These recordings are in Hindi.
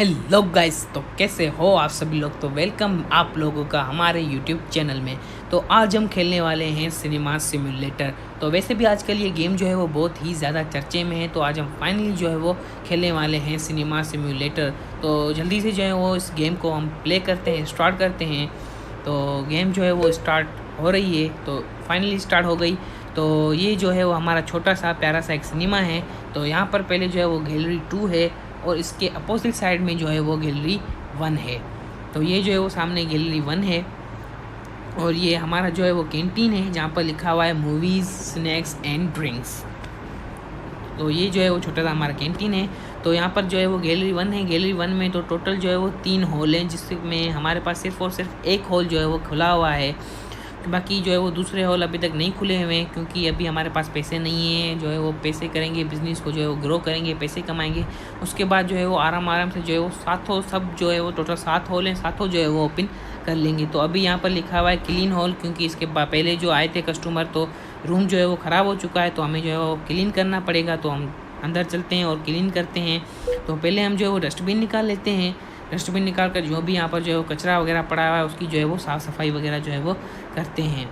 हेलो गाइस, तो कैसे हो आप सभी लोग। तो वेलकम आप लोगों का हमारे यूट्यूब चैनल में। तो आज हम खेलने वाले हैं सिनेमा सिम्युलेटर। तो वैसे भी आजकल ये गेम जो है वो बहुत ही ज़्यादा चर्चे में है, तो आज हम फाइनली जो है वो खेलने वाले हैं सिनेमा सिम्युलेटर। तो जल्दी से जो है वो इस गेम को हम प्ले करते हैं, स्टार्ट करते हैं। तो गेम जो है वो स्टार्ट हो रही है, तो फाइनली स्टार्ट हो गई। तो ये जो है वो हमारा छोटा सा प्यारा सा एक सिनेमा है। तो यहाँ पर पहले जो है वो गैलरी 2 है और इसके अपोजिट साइड में जो है वो गैलरी 1 है। तो ये जो है वो सामने गैलरी 1 है और ये हमारा जो है वो कैंटीन है जहाँ पर लिखा हुआ है मूवीज़, स्नैक्स एंड ड्रिंक्स। तो ये जो है वो छोटा सा हमारा कैंटीन है। तो यहाँ पर जो है वो गैलरी 1 है। गैलरी 1 में तो टोटल जो है वो 3 हॉल हैं, जिसमें हमारे पास सिर्फ और सिर्फ एक हॉल जो है वो खुला हुआ है। बाकी जो है वो दूसरे हॉल अभी तक नहीं खुले हुए हैं, क्योंकि अभी हमारे पास पैसे नहीं हैं। जो है वो पैसे करेंगे, बिज़नेस को जो है वो ग्रो करेंगे, पैसे कमाएंगे। उसके बाद जो है वो आराम से जो है वो सातों सब जो है वो टोटल 7 हॉल हैं, सातों जो है वो ओपन कर लेंगे। तो अभी यहाँ पर लिखा हुआ है क्लीन हॉल, क्योंकि इसके पहले जो आए थे कस्टमर, तो रूम जो है वो ख़राब हो चुका है, तो हमें जो है वो क्लीन करना पड़ेगा। तो हम अंदर चलते हैं और क्लीन करते हैं। तो पहले हम जो है वो डस्टबिन निकाल लेते हैं। डस्टबिन निकाल कर जो भी यहाँ पर जो है वो कचरा वगैरह पड़ा हुआ है उसकी जो है वो साफ़ सफाई वगैरह जो है वो करते हैं।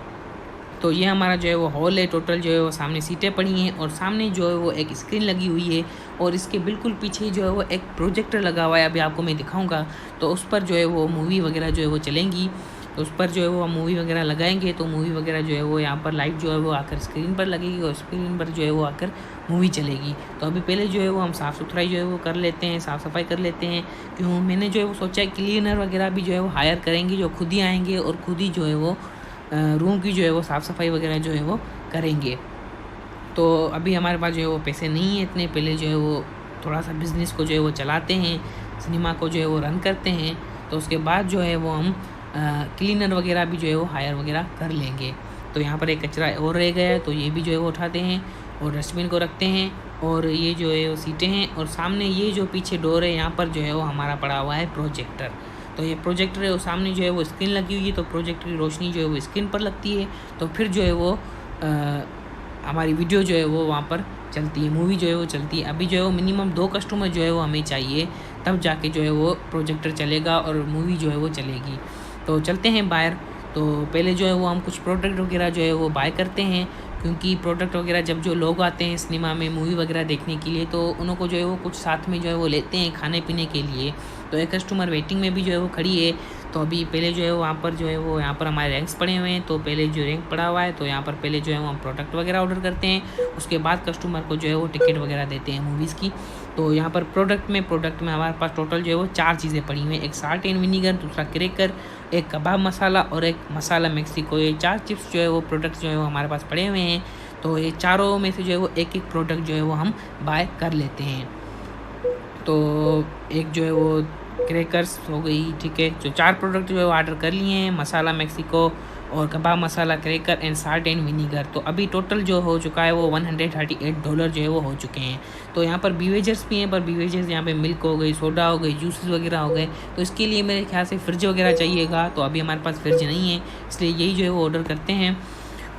तो ये हमारा जो है वो हॉल है। टोटल जो है वो सामने सीटें पड़ी हैं और सामने जो है वो एक स्क्रीन लगी हुई है और इसके बिल्कुल पीछे जो है वो एक प्रोजेक्टर लगा हुआ है। अभी आपको मैं दिखाऊंगा। तो उस पर जो है वो मूवी वगैरह जो है वो चलेंगी। तो उस पर जो है वो हम मूवी वगैरह लगाएंगे, तो मूवी वगैरह जो है वो यहाँ पर लाइट जो है वो आकर स्क्रीन पर लगेगी और स्क्रीन पर जो है वो आकर मूवी चलेगी। तो अभी पहले जो है वो हम साफ़ सुथराई जो है वो कर लेते हैं, साफ़ सफाई कर लेते हैं। क्यों मैंने जो है वो सोचा है क्लीनर वगैरह भी जो है वो हायर करेंगे, जो खुद ही आएंगे और खुद ही जो है वो रूम की जो है वो साफ़ सफाई वगैरह जो है वो करेंगे। तो अभी हमारे पास जो है वो पैसे नहीं है इतने। पहले जो है वो थोड़ा सा बिज़नेस को जो है वो चलाते हैं, सिनेमा को जो है वो रन करते हैं। तो उसके बाद जो है वो हम क्लीनर वगैरह भी जो है वो हायर वगैरह कर लेंगे। तो यहाँ पर एक कचरा और रह गया है, तो ये भी जो है वो उठाते हैं और डस्टबिन को रखते हैं। और ये जो है वो सीटें हैं और सामने ये जो पीछे डोर है, यहाँ पर जो है वो हमारा पड़ा हुआ है प्रोजेक्टर। तो ये प्रोजेक्टर है, वो सामने जो है वो स्क्रीन लगी हुई है, तो प्रोजेक्टर की रोशनी जो है वो स्क्रीन पर लगती है। तो फिर जो है वो हमारी वीडियो जो है वो वहाँ पर चलती है, मूवी जो है वो चलती है। अभी जो है वो मिनिमम 2 कस्टमर जो है वो हमें चाहिए, तब जाके जो है वो प्रोजेक्टर चलेगा और मूवी जो है वो चलेगी। तो चलते हैं बाहर। तो पहले जो है वो हम कुछ प्रोडक्ट वगैरह जो है वो बाय करते हैं, क्योंकि प्रोडक्ट वगैरह जब जो लोग आते हैं सिनेमा में मूवी वगैरह देखने के लिए, तो उनको जो है वो कुछ साथ में जो है वो लेते हैं खाने पीने के लिए। तो एक कस्टमर वेटिंग में भी जो है वो खड़ी है। तो अभी पहले जो है वो वहाँ पर जो है वो यहाँ पर हमारे रैंक्स पड़े हुए हैं। तो पहले जो रैंक पड़ा हुआ है, तो यहाँ पर पहले जो है वो हम प्रोडक्ट वगैरह ऑर्डर करते हैं, उसके बाद कस्टमर को जो है वो टिकट वगैरह देते हैं मूवीज़ की। तो यहाँ पर प्रोडक्ट में हमारे पास टोटल जो है वो 4 चीज़ें पड़ी हुई हैं। एक साल्ट एंड विनीगर, दूसरा क्रैकर, एक कबाब मसाला और एक मसाला मेक्सिको। ये 4 चिप्स जो है वो प्रोडक्ट जो है वो हमारे पास पड़े हुए हैं। तो ये चारों में से जो है वो एक एक प्रोडक्ट जो है वो हम बाय कर लेते हैं। तो एक जो है वो क्रैकर्स हो गई, ठीक है। जो 4 प्रोडक्ट जो है वो ऑर्डर कर लिए हैं, मसाला मेक्सिको और kebab masala, cracker and salt and vinegar. तो अभी टोटल जो हो चुका है वो $138 जो है वो हो चुके हैं। तो यहाँ पर बीवेजर्स भी हैं, पर बीवेजर्स यहाँ पे मिल्क हो गई, सोडा हो गई, जूसेस वगैरह हो गए। तो इसके लिए मेरे ख्याल से फ्रिज वगैरह चाहिएगा, तो अभी हमारे पास फ्रिज नहीं है, इसलिए यही जो है वो ऑर्डर करते हैं।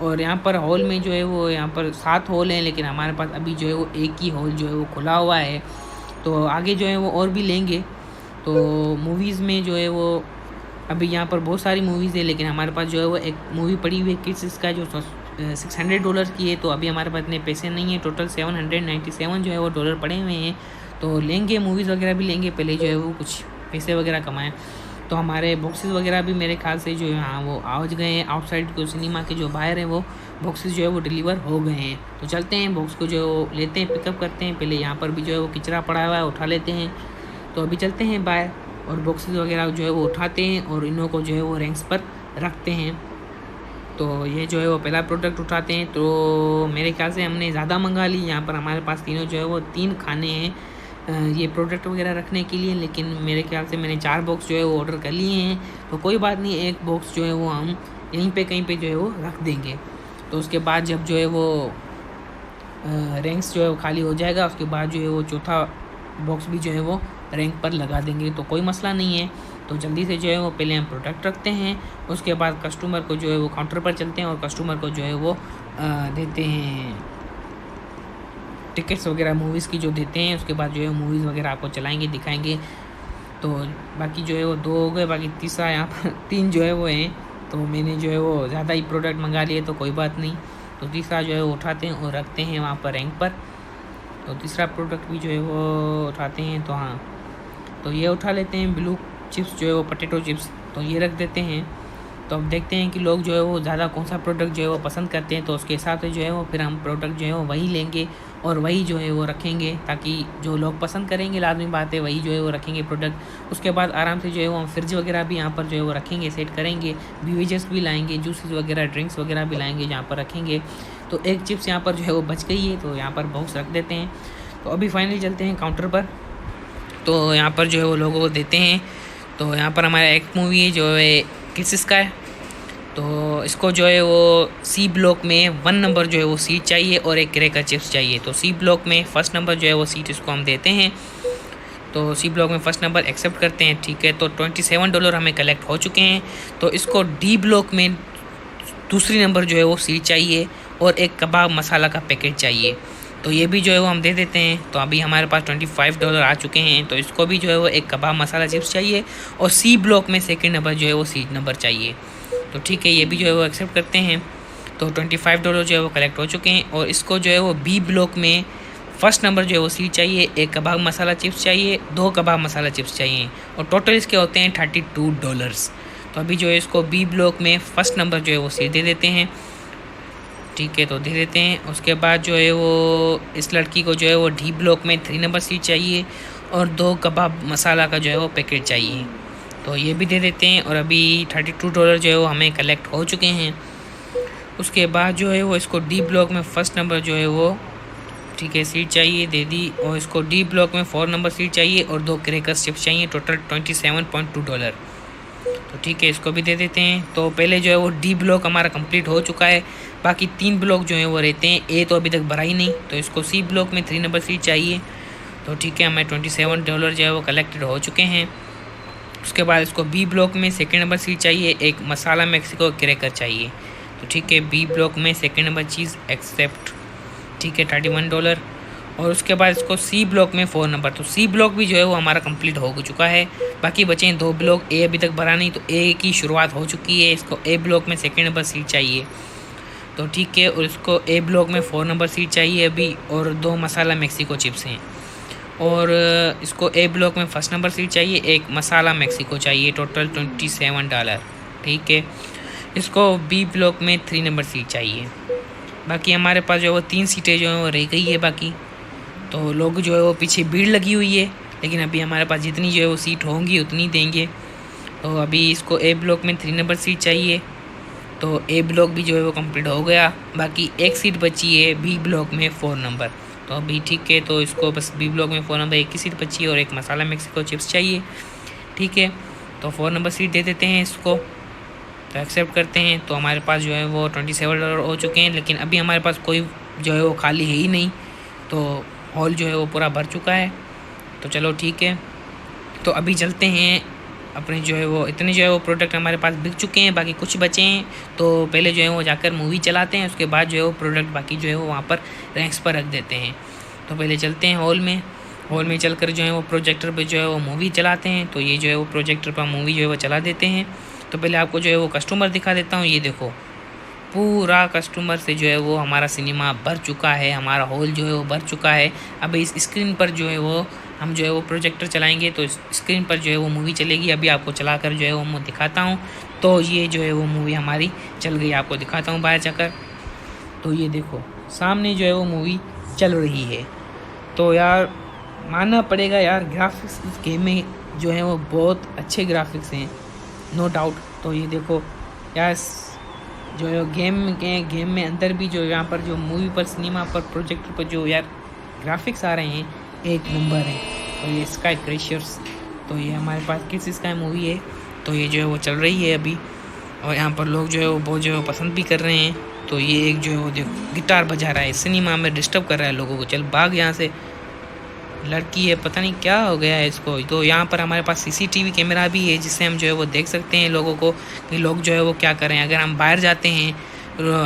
और यहाँ पर हॉल में जो है वो यहाँ पर 7 हॉल हैं, लेकिन हमारे पास अभी जो है वो एक ही हॉल जो है वो खुला हुआ है। तो आगे जो है वो और भी लेंगे। तो मूवीज़ में जो है वो अभी यहाँ पर बहुत सारी मूवीज़ है, लेकिन हमारे पास जो है वो एक मूवी पड़ी हुई है किड्स का, जो $600 की है। तो अभी हमारे पास इतने पैसे नहीं है, टोटल $797 जो है वो डॉलर पड़े हुए हैं। तो लेंगे, मूवीज़ वगैरह भी लेंगे, पहले जो है वो कुछ पैसे वगैरह कमाएँ। तो हमारे बॉक्सेस वगैरह भी मेरे ख्याल से जो है हाँ वो आज गए हैं। आउटसाइड को सिनेमा के जो बाहर हैं वो बॉक्सेस जो है वो डिलीवर हो गए हैं। तो चलते हैं, बॉक्स को जो लेते हैं, पिकअप करते हैं। पहले यहाँ पर भी जो है वो कचरा पड़ा हुआ है, उठा लेते हैं। तो अभी चलते हैं बाहर और बॉक्सेस वगैरह जो है वो उठाते हैं और इन्हों को जो है वो रैंक्स पर रखते हैं। तो ये जो है वो पहला प्रोडक्ट उठाते हैं। तो मेरे ख्याल से हमने ज़्यादा मंगा ली। यहाँ पर हमारे पास तीनों जो है वो 3 खाने हैं ये प्रोडक्ट वगैरह रखने के लिए, लेकिन मेरे ख्याल से मैंने 4 बॉक्स जो है वो ऑर्डर कर लिए हैं। तो कोई बात नहीं, एक बॉक्स जो है वो हम यहीं पे कहीं पे जो है वो रख देंगे। तो उसके बाद जब जो है वो रैंक्स जो है वो खाली हो जाएगा, उसके बाद जो है वो चौथा बॉक्स भी जो है वो रैंक पर लगा देंगे, तो कोई मसला नहीं है। तो जल्दी से जो है वो पहले हम प्रोडक्ट रखते हैं, उसके बाद कस्टमर को जो है वो काउंटर पर चलते हैं और कस्टमर को जो है वो देते हैं टिकट्स वगैरह मूवीज़ की जो देते हैं। उसके बाद जो है मूवीज़ वगैरह आपको चलाएंगे, दिखाएंगे। तो बाकी जो है वो 2 हो गए, बाकी तीसरा यहाँ पर 3 जो है वो हैं। तो मैंने जो है वो ज़्यादा ही प्रोडक्ट मंगा लिए तो कोई बात नहीं। तो तीसरा जो है वो उठाते हैं और रखते हैं वहाँ पर रैंक पर। तो तीसरा प्रोडक्ट भी जो है वो उठाते हैं। तो हाँ, तो ये उठा लेते हैं ब्लू चिप्स जो है वो पोटैटो चिप्स, तो ये रख देते हैं। तो अब देखते हैं कि लोग जो है वो ज़्यादा कौन सा प्रोडक्ट जो है वो पसंद करते हैं, तो उसके हिसाब से जो है वो फिर हम प्रोडक्ट जो है वो वही लेंगे और वही जो है वो रखेंगे, ताकि जो लोग पसंद करेंगे लाजमी बात है वही जो है वो रखेंगे प्रोडक्ट। उसके बाद आराम से जो है वो हम फ्रिज वगैरह भी यहाँ पर जो है वो रखेंगे, सेट करेंगे, बीवेजेस भी लाएंगे, जूसेस वगैरह ड्रिंक्स वगैरह भी लाएंगे जहाँ पर रखेंगे। तो एक चिप्स यहाँ पर जो है वो बच गई है, तो यहाँ पर बॉक्स रख देते हैं। तो अभी फाइनली चलते हैं काउंटर पर। तो यहाँ पर जो है वो लोगों को देते हैं। तो यहाँ पर हमारा एक मूवी है जो है किसिस का है। तो इसको जो है वो सी ब्लॉक में 1 नंबर जो है वो सीट चाहिए और एक क्रैकर चिप्स चाहिए। तो सी ब्लॉक में फर्स्ट नंबर जो है वो सीट इसको हम देते हैं। तो सी ब्लॉक में फर्स्ट नंबर एक्सेप्ट करते हैं, ठीक है। तो $27 हमें कलेक्ट हो चुके हैं। तो इसको डी ब्लॉक में दूसरी नंबर जो है वो सीट चाहिए और एक कबाब मसाला का पैकेट चाहिए। तो ये भी जो है वो हम दे देते हैं। तो अभी हमारे पास $25 आ चुके हैं। तो इसको भी जो है वो एक कबाब मसाला चिप्स चाहिए और सी ब्लॉक में सेकंड नंबर जो है वो सीट नंबर चाहिए। तो ठीक है, ये भी जो है वो एक्सेप्ट करते हैं। तो $25 जो है वो कलेक्ट हो चुके हैं। और इसको जो है वो बी ब्लॉक में फर्स्ट नंबर जो है वो सीट चाहिए, एक कबाब मसाला चिप्स चाहिए, 2 कबाब मसाला चिप्स चाहिए और टोटल इसके होते हैं $32। तो अभी जो है इसको बी ब्लॉक में फर्स्ट नंबर जो है वो सीट दे देते हैं, ठीक है। तो दे देते हैं। उसके बाद जो है वो इस लड़की को जो है वो डी ब्लॉक में 3 नंबर सीट चाहिए और 2 कबाब मसाला का जो है वो पैकेट चाहिए। तो ये भी दे देते हैं। और अभी $32 जो है वो हमें कलेक्ट हो चुके हैं। उसके बाद जो है वो इसको डी ब्लॉक में फर्स्ट नंबर जो है वो, ठीक है, सीट चाहिए, दे दी। और इसको डी ब्लॉक में 4 नंबर सीट चाहिए और 2 क्रैकर्स चिप्स चाहिए, टोटल $27.2। तो ठीक है, इसको भी दे देते हैं। तो पहले जो है वो डी ब्लॉक हमारा कंप्लीट हो चुका है, बाकी 3 ब्लॉक जो है वो रहते हैं। ए तो अभी तक भरा ही नहीं। तो इसको सी ब्लॉक में 3 नंबर सीट चाहिए। तो ठीक है, हमें $27 जो है वो कलेक्टेड हो चुके हैं। उसके बाद इसको बी ब्लॉक में सेकंड नंबर सीट चाहिए, एक मसाला मेक्सिको क्रैकर चाहिए। तो ठीक है, बी ब्लॉक में सेकंड नंबर चीज़ एक्सेप्ट, ठीक है, $31। और उसके बाद इसको सी ब्लॉक में 4 नंबर। तो सी ब्लॉक भी जो है वो हमारा कंप्लीट हो चुका है, बाकी बचे हैं 2 ब्लॉक। ए अभी तक भरा नहीं, तो ए की शुरुआत हो चुकी है। इसको ए ब्लॉक में सेकंड नंबर सीट चाहिए। तो ठीक है, और इसको ए ब्लॉक में 4 नंबर सीट चाहिए अभी, और 2 मसाला मेक्सिको चिप्स हैं। और इसको ए ब्लॉक में फर्स्ट नंबर सीट चाहिए, एक मसाला मेक्सिको चाहिए, टोटल $27। ठीक है, इसको बी ब्लॉक में 3 नंबर सीट चाहिए। बाकी हमारे पास जो है वो 3 सीटें जो हैं वो रह गई है बाकी। तो लोग जो है वो पीछे भीड़ लगी हुई है, लेकिन अभी हमारे पास जितनी जो है वो सीट होंगी उतनी देंगे। तो अभी इसको ए ब्लॉक में 3 नंबर सीट चाहिए। तो ए ब्लॉक भी जो है वो कंप्लीट हो गया, बाकी एक सीट बची है बी ब्लॉक में 4 नंबर। तो अभी ठीक है, तो इसको बस बी ब्लॉक में 4 नंबर एक ही सीट बची है और एक मसाला मेक्सिको चिप्स चाहिए। ठीक है, तो 4 नंबर सीट दे देते हैं इसको, तो एक्सेप्ट करते हैं। तो हमारे पास जो है वो $27 हो चुके हैं, लेकिन अभी हमारे पास कोई जो है वो खाली है ही नहीं। तो हॉल जो है वो पूरा भर चुका है। तो चलो ठीक है, तो अभी चलते हैं अपने जो है वो इतने जो है वो प्रोडक्ट हमारे पास बिक चुके हैं, बाकी कुछ बचे हैं। तो पहले जो है वो जाकर मूवी चलाते हैं, उसके बाद जो है वो प्रोडक्ट बाकी जो है वो वहाँ पर रैंक्स पर रख देते हैं। तो पहले चलते हैं हॉल में चलकर जो है वो प्रोजेक्टर पे जो है वो मूवी चलाते हैं। तो ये जो है वो प्रोजेक्टर पर मूवी जो है वो चला देते हैं। तो पहले आपको जो है वो कस्टमर दिखा देता हूँ। ये देखो, पूरा कस्टमर से जो है वो हमारा सिनेमा भर चुका है, हमारा हॉल जो है वो भर चुका है। अब इस स्क्रीन पर जो है वो हम जो है वो प्रोजेक्टर चलाएंगे, तो स्क्रीन पर जो है वो मूवी चलेगी। अभी आपको चलाकर जो है वो मैं दिखाता हूँ। तो ये जो है वो मूवी हमारी चल गई, आपको दिखाता हूँ बाहर जाकर। तो ये देखो, सामने जो है वो मूवी चल रही है। तो यार मानना पड़ेगा यार, ग्राफिक्स इस गेम में जो है वो बहुत अच्छे ग्राफिक्स हैं, नो डाउट। तो ये देखो यार, जो है गेम में अंदर भी जो यहाँ पर जो मूवी पर सिनेमा पर प्रोजेक्टर पर जो यार ग्राफिक्स आ रहे हैं, एक नंबर है। तो ये स्काई क्रैशर्स, तो ये हमारे पास किस स्काई मूवी है। तो ये जो है वो चल रही है अभी, और यहाँ पर लोग जो है वो बहुत जो है पसंद भी कर रहे हैं। तो ये एक जो है वो देखो गिटार बजा रहा है, सिनेमा में डिस्टर्ब कर रहा है लोगों को, चल भाग यहाँ से, लड़की है, पता नहीं क्या हो गया है इसको। तो यहाँ पर हमारे पास CCTV कैमरा भी है, जिससे हम जो है वो देख सकते हैं लोगों को कि लोग जो है वो क्या कर रहे हैं। अगर हम बाहर जाते हैं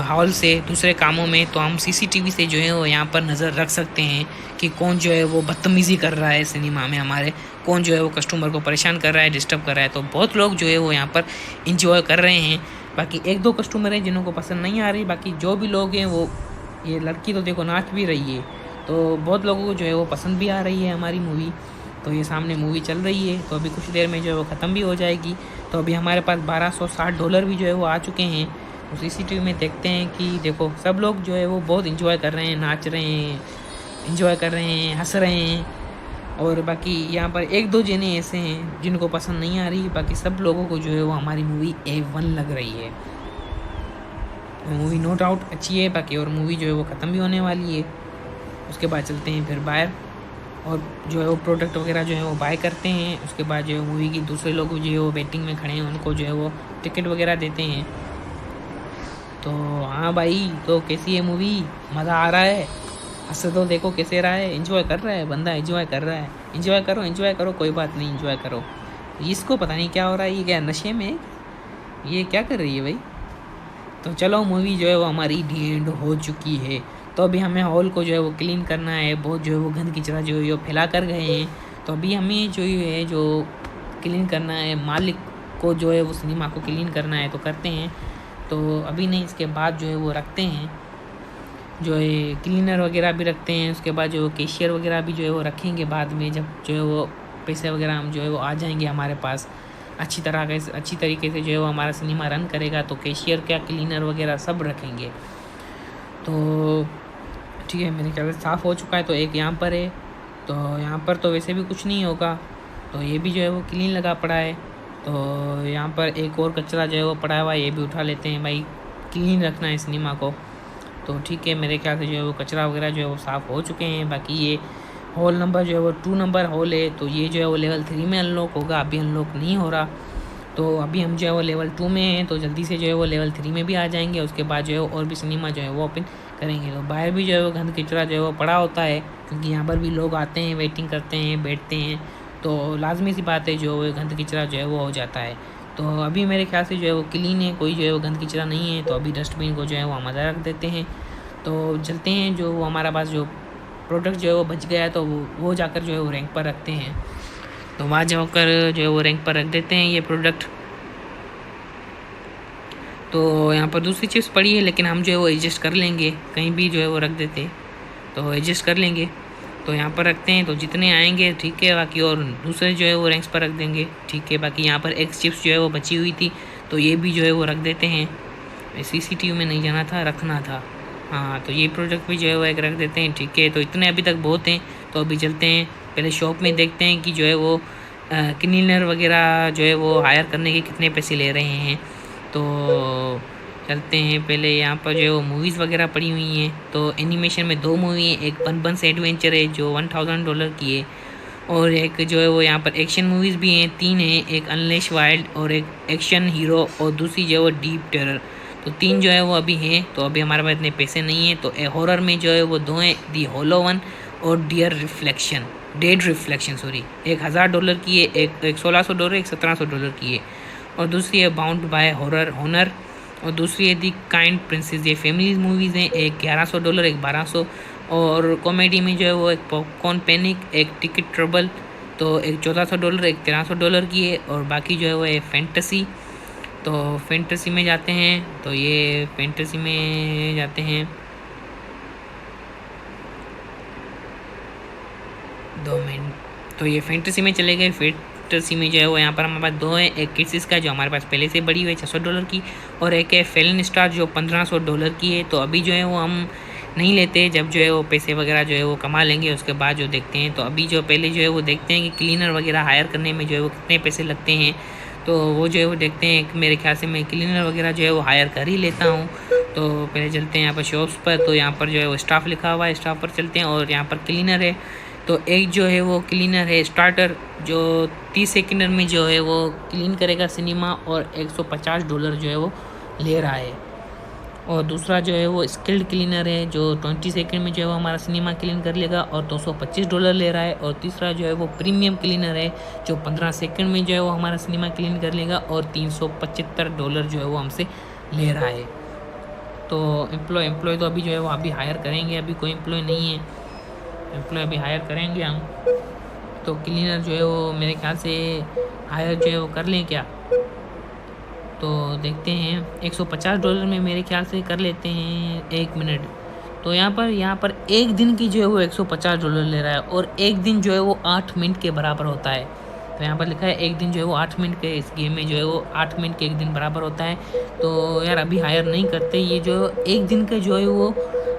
हॉल से दूसरे कामों में, तो हम सीसीटीवी से जो है वो यहाँ पर नज़र रख सकते हैं कि कौन जो है वो बदतमीज़ी कर रहा है सिनेमा में हमारे, कौन जो है वो कस्टमर को परेशान कर रहा है, डिस्टर्ब कर रहा है। तो बहुत लोग जो है वो यहाँ पर इंजॉय कर रहे हैं। बाकी 1-2 कस्टमर हैं जिन्हों को पसंद नहीं आ रही, बाकी जो भी लोग हैं वो, ये लड़की तो देखो नाच भी रही है, तो बहुत लोगों को जो है वो पसंद भी आ रही है हमारी मूवी। तो ये सामने मूवी चल रही है, तो अभी कुछ देर में जो है वो ख़त्म भी हो जाएगी। तो अभी हमारे पास $1260 भी जो है वो आ चुके हैं। तो सीसीटीवी में देखते हैं कि देखो सब लोग जो है वो बहुत इंजॉय कर रहे हैं, नाच रहे हैं, इंजॉय कर रहे हैं, हंस रहे हैं। और बाकी यहाँ पर 1-2 जने ऐसे हैं जिनको पसंद नहीं आ रही, बाकी सब लोगों को जो है वो हमारी मूवी A1 लग रही है। मूवी नो डाउट अच्छी है। बाकी और मूवी जो है वो ख़त्म भी होने वाली है। उसके बाद चलते हैं फिर बाहर और जो है वो प्रोडक्ट वगैरह जो है वो बाय करते हैं। उसके बाद जो है मूवी की दूसरे लोग जो है वो वेटिंग में खड़े हैं, उनको जो है वो टिकट वगैरह देते हैं। तो हाँ भाई, तो कैसी है मूवी? मज़ा आ रहा है? हंस तो देखो कैसे रहा है, एंजॉय कर रहा है बंदा, एंजॉय कर रहा है। एंजॉय करो, कोई बात नहीं, एंजॉय करो। इसको पता नहीं क्या हो रहा है, ये क्या नशे में, ये क्या कर रही है भाई? तो चलो मूवी जो है वो हमारी डी एंड हो चुकी है। तो अभी हमें हॉल को जो है वो क्लीन करना है। बहुत जो है वो गंद कचरा जो है वो फैला कर गए हैं, तो अभी हमें जो क्लीन करना है, मालिक को जो है वो सिनेमा को क्लीन करना है, तो करते हैं। तो अभी नहीं, इसके बाद जो है वो रखते हैं, जो है क्लीनर वगैरह भी रखते हैं। उसके बाद जो कैशियर वगैरह भी जो है वो रखेंगे बाद में, जब जो है वो पैसे वगैरह हम जो है वो आ जाएंगे हमारे पास अच्छी तरीके से जो है वो हमारा सिनेमा रन करेगा, तो कैशियर क्या, क्लीनर वगैरह सब रखेंगे। तो ठीक है, मेरे ख्याल से साफ़ हो चुका है। तो एक यहाँ पर है, तो यहाँ पर तो वैसे भी कुछ नहीं होगा, तो ये भी जो है वो क्लीन लगा पड़ा है। तो यहाँ पर एक और कचरा जो है वो पड़ा हुआ है, ये भी उठा लेते हैं भाई, क्लीन रखना है सिनेमा को। तो ठीक है, मेरे ख्याल से जो है वो कचरा वगैरह जो है वो साफ़ हो चुके हैं। बाकी ये हॉल नंबर जो है वो 2 नंबर हॉल है, तो ये जो है वो लेवल 3 में अनलॉक होगा, अभी अनलॉक नहीं हो रहा। तो अभी हम जो है वो लेवल 2 में हैं, तो जल्दी से जो है वो लेवल 3 में भी आ जाएंगे। उसके बाद जो है और भी सिनेमा जो है वो ओपन करेंगे। तो बाहर भी जो है वो गंद कचरा जो है वो पड़ा होता है, क्योंकि यहाँ पर भी लोग आते हैं, वेटिंग करते हैं, बैठते हैं, तो लाजमी सी बात है जो गंद कचरा जो है वो हो जाता है। तो अभी मेरे ख्याल से जो है वो क्लीन है, कोई जो है वो गंद कचरा नहीं है। तो अभी डस्टबिन को जो है वो हम अंदर रख देते हैं। तो चलते हैं, जो हमारा पास जो प्रोडक्ट जो है वो बच गया है, तो वो जाकर जो है वो रैंक पर रखते हैं। तो वहाँ जाकर जो है वो रैंक पर रख देते हैं ये प्रोडक्ट। तो यहाँ पर दूसरी चिप्स पड़ी है, लेकिन हम जो है वो एडजस्ट कर लेंगे, कहीं भी जो है वो रख देते तो एडजस्ट कर लेंगे। तो यहाँ पर रखते हैं, तो जितने आएंगे ठीक है, बाकी और दूसरे जो है वो रैंक्स पर रख देंगे, ठीक है। बाकी यहाँ पर एक चिप्स जो है वो बची हुई थी, तो ये भी जो है वो रख देते हैं। सीसीटीवी में नहीं जाना था, रखना था, हाँ। तो ये प्रोडक्ट भी जो है वो एक रख देते हैं, ठीक है। तो इतने अभी तक बहुत हैं। तो अभी चलते हैं, पहले शॉप में देखते हैं कि जो है वो क्लीनर वगैरह जो है वो हायर करने के कितने पैसे ले रहे हैं। तो चलते हैं, पहले यहाँ पर जो है वो मूवीज़ वगैरह पड़ी हुई हैं। तो एनिमेशन में 2 मूवी हैं, एक बन एडवेंचर है जो $1000 की है, और एक जो है वो यहाँ पर एक्शन मूवीज़ भी हैं, 3 हैं, एक अनलेश वाइल्ड और एक एक्शन हीरो और दूसरी जो है वो डीप टेरर। तो 3 जो है वो अभी हैं। तो अभी हमारे पास इतने पैसे नहीं हैं। तो हॉरर में जो है वो 2 हैं, दी होलो वन और डेड रिफ्लेक्शन सॉरी, एक $1000 की है, एक $1600, एक $1700 की है, और दूसरी है बाउंड बाय हॉनर, और दूसरी है दी काइंड प्रिंसेस। ये फैमिली मूवीज़ हैं, एक $1100, एक 1200, और कॉमेडी में जो है वो एक पॉपकॉर्न पैनिक, एक टिकट ट्रबल, तो एक $1400, एक $1300 की है, और बाकी जो है वो है फैंटेसी। तो फैंटेसी में जाते हैं, तो ये फैंटेसी में जाते हैं, 2 मिनट। तो ये फैंटेसी में चले गए। फैंटेसी में जो है वो यहाँ पर हमारे पास 2 हैं, एक किड्स का जो हमारे पास पहले से बड़ी हुई है $600 की, और एक है फेलन स्टार जो $1500 की है। तो अभी जो है वो हम नहीं लेते, जब जो है वो पैसे वगैरह जो है वो कमा लेंगे उसके बाद जो देखते हैं। तो अभी जो पहले जो है वो देखते हैं कि क्लीनर वगैरह हायर करने में जो है वो कितने पैसे लगते हैं। तो वो जो है वो देखते हैं, मेरे ख्याल से मैं क्लीनर वगैरह जो है वो हायर कर ही लेता हूँ। तो पहले चलते हैं यहाँ पर शॉप्स पर, तो यहाँ पर जो है वो स्टाफ लिखा हुआ है, स्टाफ पर चलते हैं, और यहाँ पर क्लीनर है। तो एक जो है वो क्लीनर है स्टार्टर, जो 30 सेकेंड में जो है वो क्लीन करेगा सिनेमा, और $150 जो है वो ले रहा है। और दूसरा जो है वो स्किल्ड क्लीनर है, जो 20 सेकेंड में जो है वो हमारा सिनेमा क्लीन कर लेगा और $225 ले रहा है। और तीसरा जो है वो प्रीमियम क्लीनर है, जो 15 सेकेंड में जो है वो हमारा सिनेमा क्लीन कर लेगा और $375 जो है वो हमसे ले रहा है। तो एम्प्लॉय तो अभी जो है वो अभी हायर करेंगे, अभी कोई एम्प्लॉय नहीं है, एम्प्लॉय अभी हायर करेंगे हम। तो क्लीनर जो है वो मेरे ख्याल से हायर जो है वो कर लें क्या, तो देखते हैं। $150 में मेरे ख्याल से कर लेते हैं 1 मिनट। तो यहाँ पर एक दिन की जो है वो $150 ले रहा है, और एक दिन जो है वो 8 मिनट के बराबर होता है। तो यहाँ पर लिखा है एक दिन जो है वो 8 मिनट के, इस गेम में जो है वो 8 मिनट के एक दिन बराबर होता है। तो यार अभी हायर नहीं करते, ये जो एक दिन के जो है वो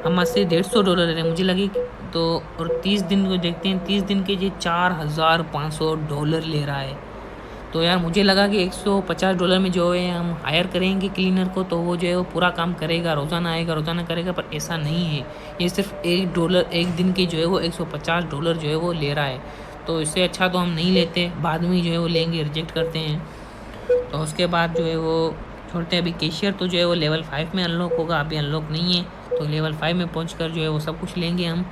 हमसे $150 ले रहे हैं मुझे लगे तो। और 30 दिन को देखते हैं, 30 दिन के ये $4500 ले रहा है। तो यार मुझे लगा कि $150 में जो है हम हायर करेंगे क्लीनर को तो वो जो है वो पूरा काम करेगा, रोज़ाना आएगा, रोज़ाना करेगा, पर ऐसा नहीं है। ये सिर्फ $1 एक दिन की जो है वो $150 जो है वो ले रहा है। तो इससे अच्छा तो हम नहीं लेते, बाद में जो है वो लेंगे, रिजेक्ट करते हैं। तो उसके बाद जो है वो छोड़ते हैं। अभी कैशियर तो जो है वो लेवल 5 में अनलॉक होगा, अभी अनलॉक नहीं है। तो लेवल 5 में पहुँच जो है वो सब कुछ लेंगे हम।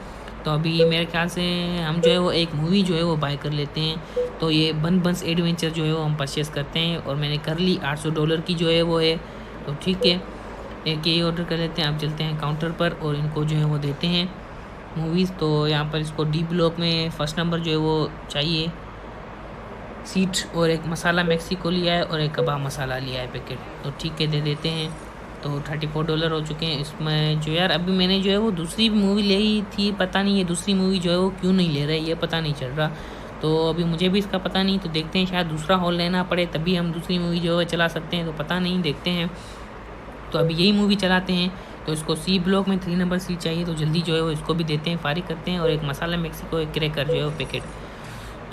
तो अभी मेरे ख्याल से हम जो है वो एक मूवी जो है वो बाय कर लेते हैं। तो ये बंस एडवेंचर जो है वो हम परचेस करते हैं, और मैंने कर ली $800 की जो है वो है। तो ठीक है, एक यही ऑर्डर कर लेते हैं। आप चलते हैं काउंटर पर और इनको जो है वो देते हैं मूवीज़। तो यहाँ पर इसको डी ब्लॉक में फर्स्ट नंबर जो है वो चाहिए सीट, और एक मसाला मैक्सिको लिया है और एक कबाब मसाला लिया है पैकेट। तो ठीक है, दे देते हैं। तो $34 हो चुके हैं इसमें। जो यार अभी मैंने जो है वो दूसरी मूवी ले ही थी, पता नहीं ये दूसरी मूवी जो है वो क्यों नहीं ले रहे, ये पता नहीं चल रहा। तो अभी मुझे भी इसका पता नहीं, तो देखते हैं, शायद दूसरा हॉल लेना पड़े तभी हम दूसरी मूवी जो है चला सकते हैं, तो पता नहीं, देखते हैं। तो अभी यही मूवी चलाते हैं। तो इसको सी ब्लॉक में 3 नंबर सीट चाहिए, तो जल्दी जो है वो इसको भी देते हैं, फारिग करते हैं। और एक मसाला मैक्सिको, एक क्रैकर जो है वो पैकेट।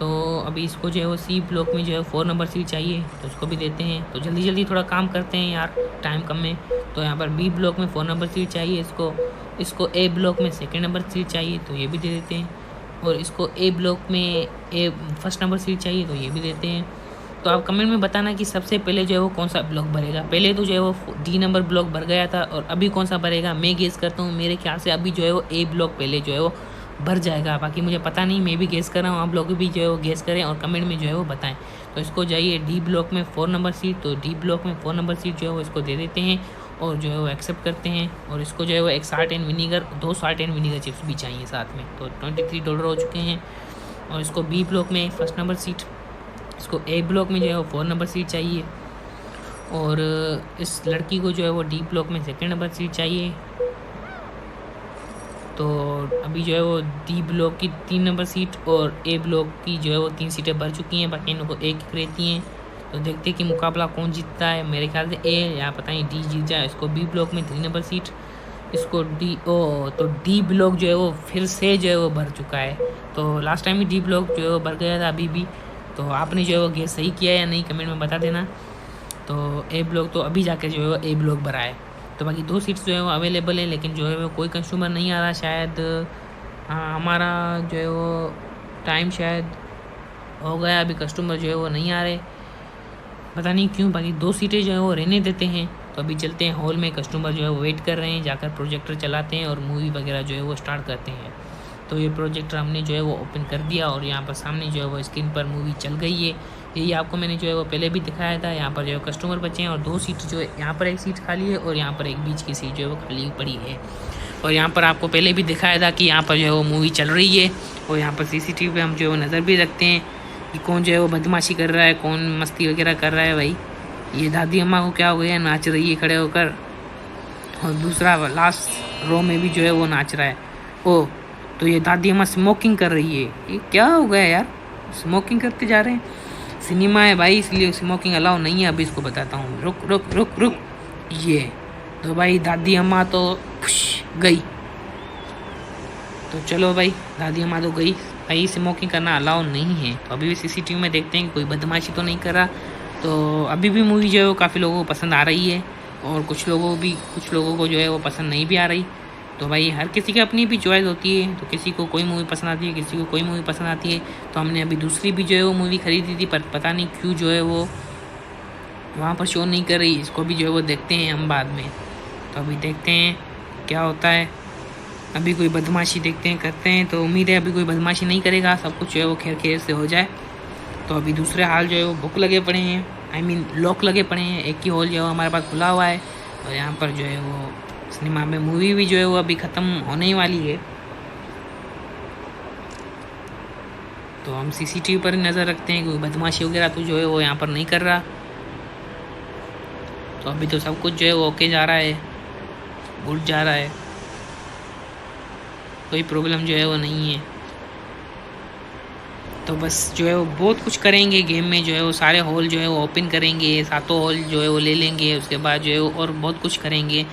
तो अभी इसको जो है वो सी ब्लॉक में जो है 4 नंबर सीट चाहिए, तो उसको भी देते हैं। तो जल्दी जल्दी थोड़ा काम करते हैं यार, टाइम कम है। तो यहाँ पर बी ब्लॉक में 4 नंबर सीट चाहिए इसको ए ब्लॉक में 2nd नंबर सीट चाहिए, तो ये भी दे देते हैं। और इसको ए ब्लॉक में फर्स्ट नंबर सीट चाहिए, तो ये भी देते हैं। तो आप कमेंट में बताना कि सबसे पहले जो है वो कौन सा ब्लॉक भरेगा। पहले तो जो है वो डी नंबर ब्लॉक भर गया था, और अभी कौन सा भरेगा मैं गेस करता हूँ। मेरे ख्याल से अभी जो है वो ए ब्लॉक पहले जो है वो भर जाएगा, बाकी मुझे पता नहीं, मैं भी गेस कर रहा हूँ, आप लोग भी जो है वो गेस करें और कमेंट में जो है वो बताएं। तो इसको जाइए डी ब्लॉक में 4 नंबर सीट, तो डी ब्लॉक में 4 नंबर सीट जो है वो इसको दे देते हैं, और जो है वो एक्सेप्ट करते हैं। और इसको जो है वो एक salt and vinegar, 2 salt and vinegar chips भी चाहिए साथ में। तो $23 हो चुके हैं। और इसको बी ब्लॉक में फर्स्ट नंबर सीट, इसको ए ब्लॉक में जो है वो 4 नंबर सीट चाहिए, और इस लड़की को जो है वो डी ब्लॉक में 2nd नंबर सीट चाहिए। तो अभी जो है वो डी ब्लॉक की 3 नंबर सीट और ए ब्लॉक की जो है वो 3 सीटें भर चुकी हैं, बाकी इनको एक रहती हैं। तो देखते हैं कि मुकाबला कौन जीतता है। मेरे ख्याल से ए या पता नहीं डी जीत जाए। इसको बी ब्लॉक में 3 नंबर सीट, इसको तो डी ब्लॉक जो है वो फिर से जो है वो भर चुका है। तो लास्ट टाइम ही डी ब्लॉक जो है वो भर गया था, अभी भी। तो आपने जो है वो गेस सही किया या नहीं कमेंट में बता देना। तो ए ब्लॉक तो अभी जाके जो है वो ए ब्लॉक भरा है। तो बाकी 2 सीट्स जो है वो अवेलेबल है, लेकिन जो है वो कोई कस्टमर नहीं आ रहा शायद। हाँ, हमारा जो है वो टाइम शायद हो गया, अभी कस्टमर जो है वो नहीं आ रहे, पता नहीं क्यों। बाकी 2 सीटें जो है वो रहने देते हैं। तो अभी चलते हैं हॉल में, कस्टमर जो है वो वेट कर रहे हैं, जाकर प्रोजेक्टर चलाते हैं और मूवी वगैरह जो है वो स्टार्ट करते हैं। तो ये प्रोजेक्टर हमने जो है वो ओपन कर दिया, और यहाँ पर सामने जो है वो स्क्रीन पर मूवी चल गई है। यही आपको मैंने जो है वो पहले भी दिखाया था। यहाँ पर जो है कस्टमर बचे हैं, और 2 सीट जो है, यहाँ पर एक सीट खाली है और यहाँ पर एक बीच की सीट जो है वो खाली पड़ी है। और यहाँ पर आपको पहले भी दिखाया था कि यहाँ पर जो है वो मूवी चल रही है, और यहाँ पर CCTV पे हम जो है वो नज़र भी रखते हैं कि कौन जो है वो बदमाशी कर रहा है, कौन मस्ती वगैरह कर रहा है। भाई ये दादी अम्मा को क्या हो गया, नाच रही है खड़े होकर, और दूसरा लास्ट रो में भी जो है वो नाच रहा है। ओ, तो ये दादी अम्मा स्मोकिंग कर रही है, ये क्या हो गया यार, स्मोकिंग करते जा रहे हैं। सिनेमा है भाई, इसलिए स्मोकिंग अलाउ नहीं है। अभी इसको बताता हूँ, रुक रुक रुक रुक। ये तो भाई दादी अम्मा तो गई। तो चलो भाई, दादी अम्मा तो गई भाई, स्मोकिंग करना अलाउ नहीं है। तो अभी भी CCTV में देखते हैं कि कोई बदमाशी तो नहीं कर रहा। तो अभी भी मूवी जो है वो काफ़ी लोगों को पसंद आ रही है, और कुछ लोगों को जो है वो पसंद नहीं भी आ रही। तो भाई हर किसी की अपनी भी चॉइस होती है, तो किसी को कोई मूवी पसंद आती है, किसी को कोई मूवी पसंद आती है। तो हमने अभी दूसरी भी जो है वो मूवी खरीदी थी, पर पता नहीं क्यों जो है वो वहाँ पर शो नहीं कर रही। इसको भी जो है वो देखते हैं हम बाद में। तो अभी देखते हैं क्या होता है। अभी कोई बदमाशी देखते हैं, करते हैं। तो उम्मीद है अभी कोई बदमाशी नहीं करेगा, सब कुछ जो है वो खैर से हो जाए। तो अभी दूसरे हाल जो है वो बुक लगे पड़े हैं, लॉक लगे पड़े हैं। एक ही हॉल जो है हमारे पास खुला हुआ है, और यहाँ पर जो है वो सिनेमा में मूवी भी जो है वो अभी ख़त्म होने ही वाली है, तो हम सीसीटीवी पर नज़र रखते हैं, कोई बदमाशी वगैरह तो जो है वो यहाँ पर नहीं कर रहा। तो अभी तो सब कुछ जो है वो ओके जा रहा है, गुड जा रहा है, कोई प्रॉब्लम जो है वो नहीं है। तो बस जो है वो बहुत कुछ करेंगे गेम में, जो है वो सारे हॉल जो है वो ओपन करेंगे, सातों हॉल जो है वो ले लेंगे। उसके बाद जो है वो और बहुत कुछ करेंगे,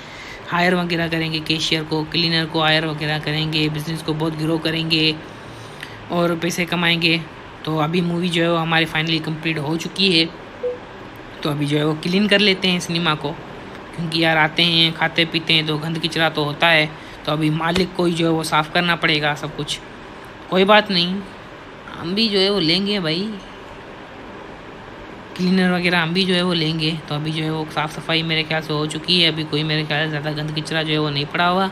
हायर वगैरह करेंगे, कैशियर को, क्लीनर को हायर वगैरह करेंगे, बिज़नेस को बहुत ग्रो करेंगे और पैसे कमाएंगे। तो अभी मूवी जो है वो हमारी फाइनली कंप्लीट हो चुकी है। तो अभी जो है वो क्लीन कर लेते हैं सिनेमा को, क्योंकि यार आते हैं खाते पीते हैं तो गंद कचरा तो होता है। तो अभी मालिक को ही जो है वो साफ़ करना पड़ेगा सब कुछ। कोई बात नहीं, हम भी जो है वो लेंगे भाई, क्लीनर वगैरह हम भी जो है वो लेंगे। तो अभी जो है वो साफ़ सफाई मेरे ख्याल से हो चुकी है, अभी कोई मेरे ख्याल से ज़्यादा गंद कचरा जो है वो नहीं पड़ा हुआ,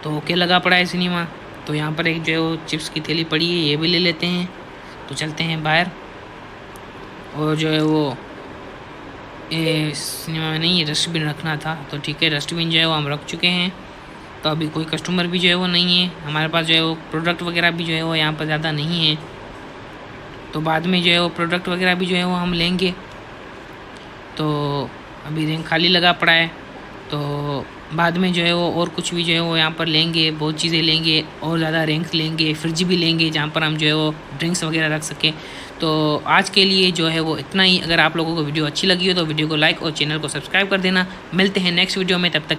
तो ओके लगा पड़ा है सिनेमा। तो यहाँ पर एक जो है वो चिप्स की थैली पड़ी है, ये भी ले लेते हैं। तो चलते हैं बाहर, और जो है वो ये सिनेमा में नहीं, डस्टबिन रखना था, तो ठीक है डस्टबिन जो है वो हम रख चुके हैं। तो अभी कोई कस्टमर भी जो है वो नहीं है हमारे पास, जो है वो प्रोडक्ट वगैरह भी जो है वो यहाँ पर ज़्यादा नहीं है। तो बाद में जो है वो प्रोडक्ट वगैरह भी जो है वो हम लेंगे। तो अभी रैंक खाली लगा पड़ा है, तो बाद में जो है वो और कुछ भी जो है वो यहाँ पर लेंगे, बहुत चीज़ें लेंगे और ज़्यादा रैंक्स लेंगे, फ्रिज भी लेंगे जहाँ पर हम जो है वो ड्रिंक्स वगैरह रख सकें। तो आज के लिए जो है वो इतना ही। अगर आप लोगों को वीडियो अच्छी लगी हो तो वीडियो को लाइक और चैनल को सब्सक्राइब कर देना। मिलते हैं नेक्स्ट वीडियो में, तब तक